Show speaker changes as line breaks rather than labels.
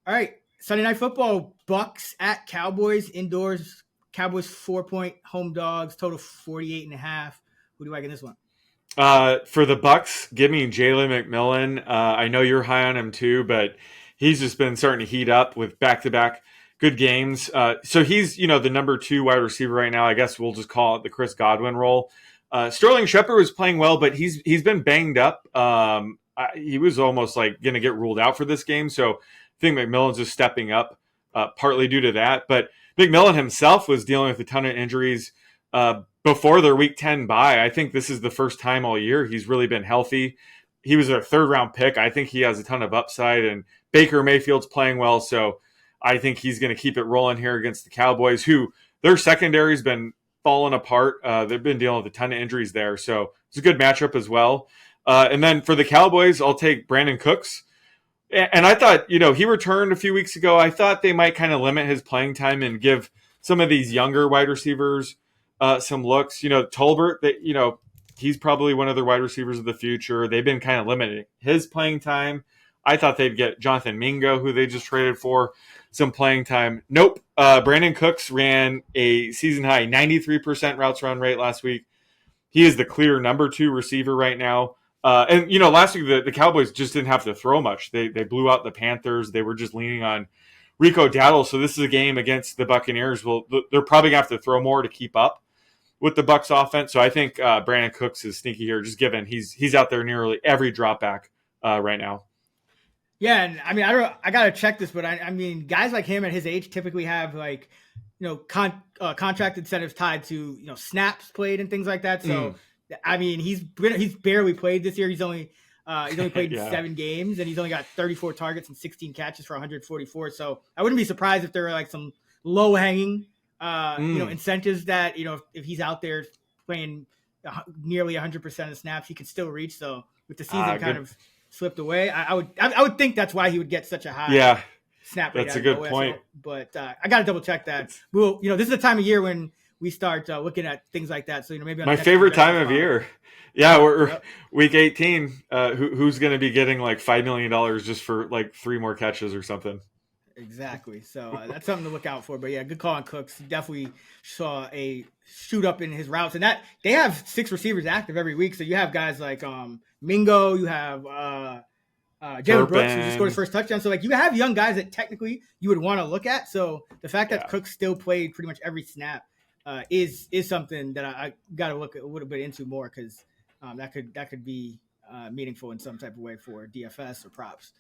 All right, Sunday Night Football, Bucks at Cowboys indoors. Cowboys 4-point home dogs, total 48.5. Who do I get in this one?
For the Bucks, give me Jalen McMillan. I know you're high on him too, but he's just been starting to heat up with back-to-back good games. So he's, the number 2 wide receiver right now. I guess we'll just call it the Chris Godwin role. Sterling Shepard was playing well, but he's been banged up. He was almost like going to get ruled out for this game. So I think McMillan's just stepping up, partly due to that. But McMillan himself was dealing with a ton of injuries before their Week 10 bye. I think this is the first time all year he's really been healthy. He was a 3rd-round pick. I think he has a ton of upside, and Baker Mayfield's playing well. So I think he's going to keep it rolling here against the Cowboys, who their secondary's been falling apart. They've been dealing with a ton of injuries there. So it's a good matchup as well. And then for the Cowboys, I'll take Brandon Cooks. And I thought, he returned a few weeks ago. I thought they might kind of limit his playing time and give some of these younger wide receivers some looks. Tolbert, he's probably one of their wide receivers of the future. They've been kind of limiting his playing time. I thought they'd get Jonathan Mingo, who they just traded for, some playing time. Nope. Brandon Cooks ran a season-high 93% routes run rate last week. He is the clear number 2 receiver right now. And last week the Cowboys just didn't have to throw much. They blew out the Panthers. They were just leaning on Rico Dowdle. So this is a game against the Buccaneers. Well, they're probably going to have to throw more to keep up with the Bucs offense. So I think Brandon Cooks is sneaky here, just given he's out there nearly every drop back right now.
Yeah, and I mean, I gotta check this, but I mean, guys like him at his age typically have contract incentives tied to snaps played and things like that. So I mean, he's barely played this year. He's only played 7 games, and he's only got 34 targets and 16 catches for 144. So I wouldn't be surprised if there are like some low hanging incentives that if he's out there playing nearly 100% of snaps, he could still reach. So with the season kind of slipped away, I would think that's why he would get such a high snap rate.
That's a good point.
But I got to double check that. Well, this is the time of year when we start looking at things like that. So maybe on
my favorite time of year. Yeah, we're week 18. Who's going to be getting like $5 million just for like 3 more catches or something?
Exactly. So that's something to look out for. But yeah, good call on Cooks. Definitely saw a shoot up in his routes, and that they have 6 receivers active every week. So you have guys like Mingo, you have Jalen Brooks, who just scored his first touchdown. So like you have young guys that technically you would want to look at. So the fact that Cooks still played pretty much every snap is something that I got to look a little bit into more, because that could be meaningful in some type of way for DFS or props.